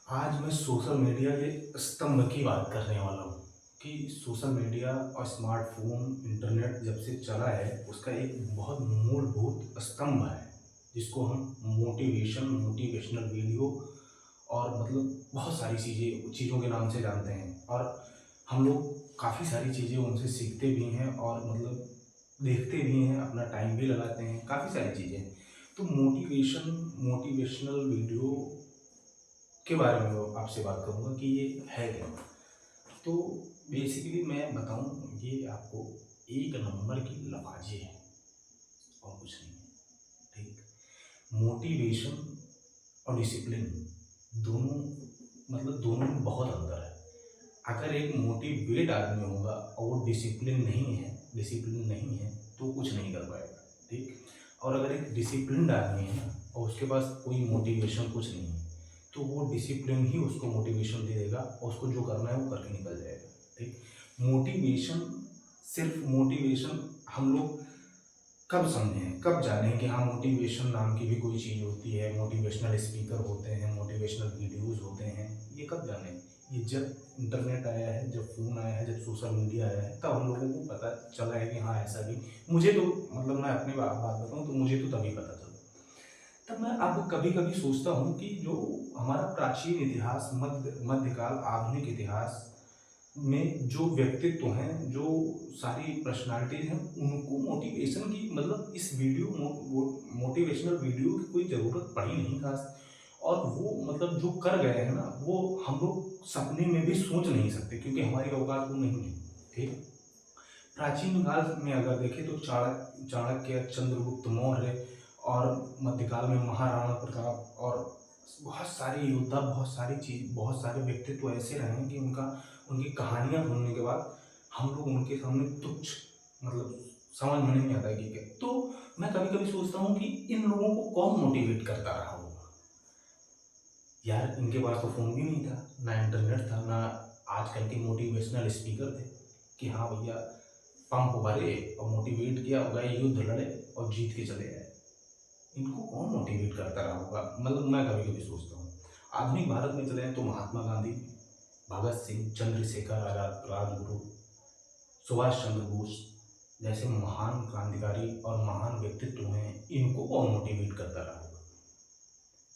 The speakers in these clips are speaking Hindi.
आज मैं सोशल मीडिया के स्तंभ की बात करने वाला हूँ कि सोशल मीडिया और स्मार्टफ़ोन, इंटरनेट जब से चला है, उसका एक बहुत मूलभूत स्तंभ है, जिसको हम मोटिवेशनल वीडियो और मतलब बहुत सारी चीज़ों के नाम से जानते हैं। और हम लोग काफ़ी सारी चीज़ें उनसे सीखते भी हैं और मतलब देखते भी हैं, अपना टाइम भी लगाते हैं, काफ़ी सारी चीज़ें। तो मोटिवेशनल वीडियो के बारे में आपसे बात करूँगा कि ये है क्या? तो बेसिकली मैं बताऊँ, ये आपको एक नंबर की लफाजी है और कुछ नहीं है, ठीक? मोटिवेशन और डिसिप्लिन दोनों दोनों में बहुत अंतर है। अगर एक मोटिवेट आदमी होगा और वो डिसिप्लिन नहीं है तो कुछ नहीं कर पाएगा, ठीक? और अगर एक डिसिप्लिन्ड आदमी है ना और उसके पास कोई मोटिवेशन कुछ नहीं है, तो वो डिसिप्लिन ही उसको मोटिवेशन दे देगा और उसको जो करना है वो करके निकल जाएगा, ठीक? मोटिवेशन सिर्फ़ मोटिवेशन हम लोग कब समझें, कब जानें कि हाँ, मोटिवेशन नाम की भी कोई चीज़ होती है, मोटिवेशनल स्पीकर होते हैं, मोटिवेशनल वीडियोज़ होते हैं, ये कब जानें? ये जब इंटरनेट आया है, जब फ़ोन आया है, जब सोशल मीडिया आया है, तब हम लोगों को पता चला है कि हाँ, ऐसा भी मुझे तो मैं अपनी बात बताऊँ तो मुझे तो तभी पता चला। तब मैं अब कभी-कभी सोचता हूँ कि जो हमारा प्राचीन इतिहास, मध्यकाल, आधुनिक इतिहास में जो व्यक्तित्व हैं, जो सारी पर्सनैलिटीज़ हैं, उनको मोटिवेशन की इस वीडियो मोटिवेशनल वीडियो की कोई ज़रूरत पड़ी नहीं ख़ास। और वो जो कर गए हैं ना, वो हम लोग सपने में भी सोच नहीं सकते क्योंकि हमारी औकात वो नहीं है, ठीक? प्राचीन काल में अगर देखें तो चाणक्य, चंद्रगुप्त मौर्य और मध्यकाल में महाराणा प्रताप और बहुत सारे योद्धा, बहुत सारे व्यक्तित्व ऐसे रहे हैं कि उनका उनकी कहानियाँ सुनने के बाद हम लोग उनके सामने तुच्छ, मतलब समझ में नहीं आता है कि क्या। तो मैं कभी-कभी सोचता हूँ कि इन लोगों को कौन मोटिवेट करता रहा होगा? यार, इनके पास तो फ़ोन भी नहीं था, ना इंटरनेट था, ना आजकल के मोटिवेशनल स्पीकर थे कि हाँ भैया, पंप भरे और मोटिवेट किया और गए युद्ध लड़े और जीत के चले आए। इनको कौन मोटिवेट करता रहा होगा? मैं कभी-कभी सोचता हूँ। आधुनिक भारत में चले तो महात्मा गांधी, भगत सिंह, चंद्रशेखर आज़ाद, राजगुरु, सुभाष चंद्र बोस जैसे महान क्रांतिकारी और महान व्यक्तित्व हैं, इनको कौन मोटिवेट करता रहा होगा?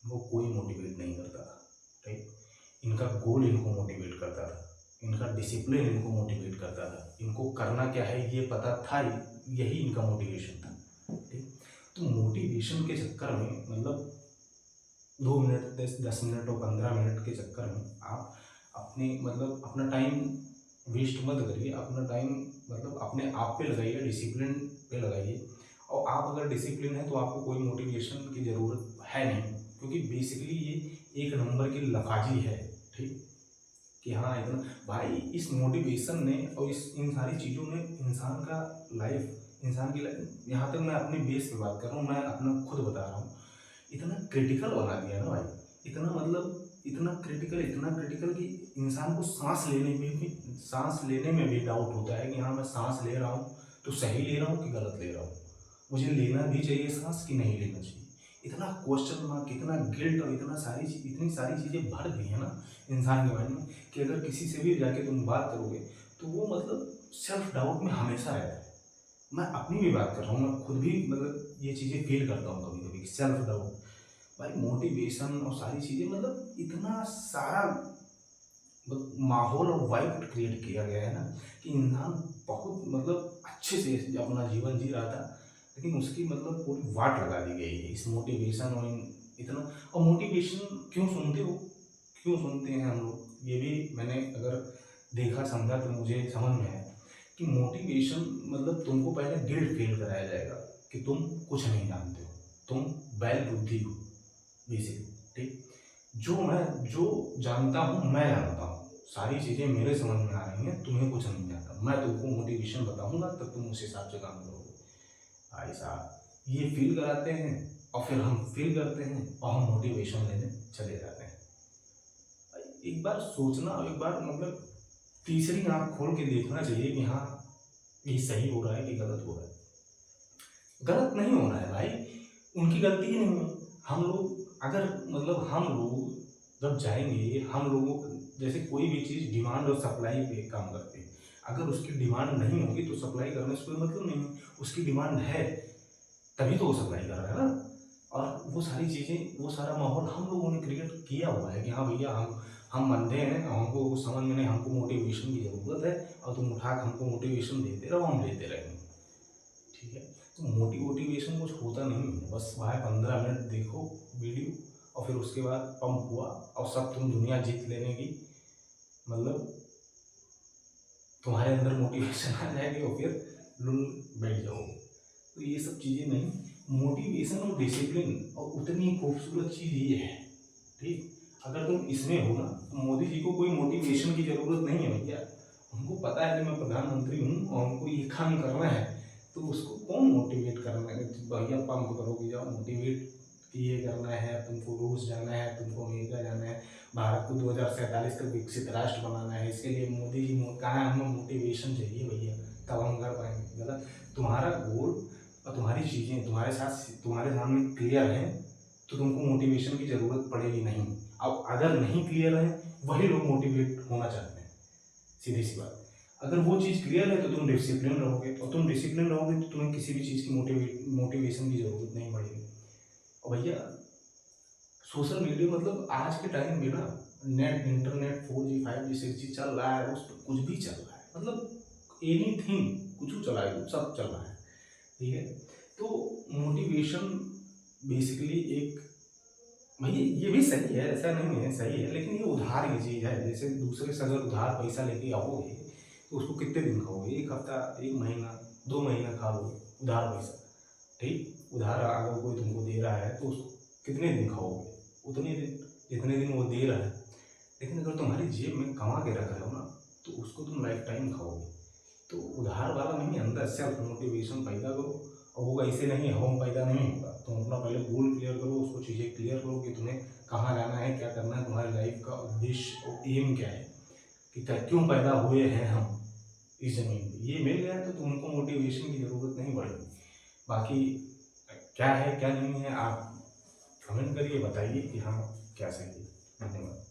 वो कोई मोटिवेट नहीं करता था, राइट? इनका गोल इनको मोटिवेट करता था, इनका डिसिप्लिन इनको मोटिवेट करता था, इनको करना क्या है ये पता था, यही इनका मोटिवेशन था, ठीक? तो मोटिवेशन के चक्कर में 2 मिनट, 10 मिनट और 15 मिनट के चक्कर में आप अपना टाइम वेस्ट मत करिए, अपना टाइम अपने आप पे लगाइए, डिसिप्लिन पे लगाइए। और आप अगर डिसिप्लिन है तो आपको कोई मोटिवेशन की ज़रूरत है नहीं, क्योंकि बेसिकली ये एक नंबर की लफाजी है, ठीक? कि हाँ, इतना भाई, इस मोटिवेशन ने और इस इन सारी चीज़ों ने इंसान की लाइफ, यहाँ तक मैं अपने बेस पे बात कर रहा हूँ, मैं अपना खुद बता रहा हूँ, इतना क्रिटिकल बना दिया ना भाई, इतना क्रिटिकल कि इंसान को सांस लेने में भी डाउट होता है कि हाँ, मैं सांस ले रहा हूँ तो सही ले रहा हूँ कि गलत ले रहा हूँ, मुझे लेना भी चाहिए सांस कि नहीं लेना चाहिए। इतना क्वेश्चन मार्क, इतना गिल्ट और इतनी सारी चीज़ें भर दी है ना इंसान के माइंड में, कि अगर किसी से भी जाके तुम बात करोगे तो वो सेल्फ डाउट में हमेशा रहता है। मैं अपनी भी बात कर रहा हूँ, मैं खुद भी ये चीज़ें फ़ील करता हूँ कभी-कभी, सेल्फ डाउट। भाई, मोटिवेशन और सारी चीज़ें इतना सारा माहौल और वाइब क्रिएट किया गया है ना कि इंसान बहुत अच्छे से अपना जीवन जी रहा था, लेकिन उसकी पूरी वाट लगा दी गई है इस मोटिवेशन और इन इतना। और मोटिवेशन क्यों सुनते हैं हम लोग? ये भी मैंने अगर देखा समझा तो मुझे समझ में आया कि मोटिवेशन तुमको पहले गिल्ट फ़ील कराया जाएगा कि तुम कुछ नहीं जानते हो, तुम बैल बुद्धि हो बेसिकली, ठीक? जो जानता हूँ मैं जानता हूँ, सारी चीज़ें मेरे समझ में आ रही हैं, तुम्हें कुछ नहीं आता। मैं तुमको मोटिवेशन बताऊँगा तब तुम उस हिसाब से काम करोगे। भाई साहब, ये फ़ील कराते हैं और फिर हम फ़ील करते हैं और हम मोटिवेशन लेने चले जाते हैं। एक बार सोचना, एक बार तीसरी आँख खोल के देखना चाहिए कि हाँ, ये सही हो रहा है कि गलत हो रहा है। गलत नहीं हो रहा है भाई, उनकी गलती ही नहीं है। हम लोग अगर हम लोग जब जाएँगे हम लोगों जैसे कोई भी चीज़ डिमांड और सप्लाई पे काम करती है। अगर उसकी डिमांड नहीं होगी तो सप्लाई करने से कोई मतलब नहीं है। उसकी डिमांड है, तभी तो वो सप्लाई कर रहा है ना। और वो सारी चीज़ें, वो सारा माहौल हम लोगों ने क्रिएट किया हुआ है कि हाँ भैया हम बंधे हैं, हमको कुछ समझ में नहीं, हमको मोटिवेशन की ज़रूरत है और तुम उठा के हमको मोटिवेशन देते रहो, हम लेते रहेंगे। ठीक है? तो मोटिवेशन कुछ होता नहीं है, बस वहाँ 15 मिनट देखो वीडियो और फिर उसके बाद पंप हुआ और सब तुम दुनिया जीत लेने की मतलब तुम्हारे अंदर मोटिवेशन आ जाएगी और फिर लुल बैठ जाओगे। तो ये सब चीज़ें नहीं, मोटिवेशन और डिसिप्लिन और उतनी खूबसूरत चीज़ ये है, ठीक? अगर तुम इसमें हो ना, तो मोदी जी को कोई मोटिवेशन की ज़रूरत नहीं है भैया। उनको पता है कि मैं प्रधानमंत्री हूँ और हमको ये काम करना है, तो उसको कौन मोटिवेट करना है? भैया पंप करो कि जाओ मोटिवेट कि ये करना है, तुमको रूस जाना है, तुमको अमेरिका जाना है, भारत को 2047 तक विकसित राष्ट्र बनाना है, इसके लिए मोदी जी कहाँ है, हमें मोटिवेशन चाहिए भैया, तब हम कर पाएँगे। गलत। तुम्हारा गोल और तुम्हारी चीज़ें तुम्हारे सामने क्लियर हैं, तो तुमको मोटिवेशन की ज़रूरत पड़ेगी नहीं। अब अगर नहीं क्लियर है, वही लोग मोटिवेट होना चाहते हैं, सीधी-सी बात। अगर वो चीज़ क्लियर है तो तुम डिसिप्लिन रहोगे और तुम डिसिप्लिन रहोगे तो तुम्हें किसी भी चीज़ की मोटिवेशन की ज़रूरत नहीं पड़ेगी। और भैया सोशल मीडिया मतलब आज के टाइम में ना इंटरनेट 4G 5G 6G चल रहा है, उस पर कुछ भी चल रहा है, मतलब एनीथिंग कुछ भी चला है, सब चल रहा है। ठीक है? तो मोटिवेशन बेसिकली एक भैया ये भी सही है, ऐसा नहीं है, सही है, लेकिन ये उधार की चीज़ है। जैसे दूसरे से अगर उधार पैसा लेके आओगे, तो उसको कितने दिन खाओगे? 1 हफ्ता, 1 महीना, 2 महीना खा लोगे उधार पैसा, ठीक? उधार अगर कोई तुमको दे रहा है, तो उसको कितने दिन खाओगे? उतने दिन, जितने दिन वो दे रहा है। लेकिन अगर तुम्हारी जेब में कमा के रख रहे हो ना, तो उसको तुम लाइफ टाइम खाओगे। तो उधार वाला नहीं, अंदर सेल्फ मोटिवेशन पैदा करो और वो ऐसे नहीं होम पैदा नहीं होगा। तुम अपना पहले गोल क्लियर करो, उसको चीज़ें क्लियर करो कि तुम्हें कहाँ जाना है, क्या करना है, तुम्हारी लाइफ का उद्देश्य और एम क्या है, कि क्यों पैदा हुए हैं हम इस ज़मीन पे। ये मिल गया तो तुमको मोटिवेशन की ज़रूरत नहीं पड़ेगी। बाकी क्या है क्या नहीं है, आप कमेंट करिए, बताइए कि हाँ क्या सही है। धन्यवाद।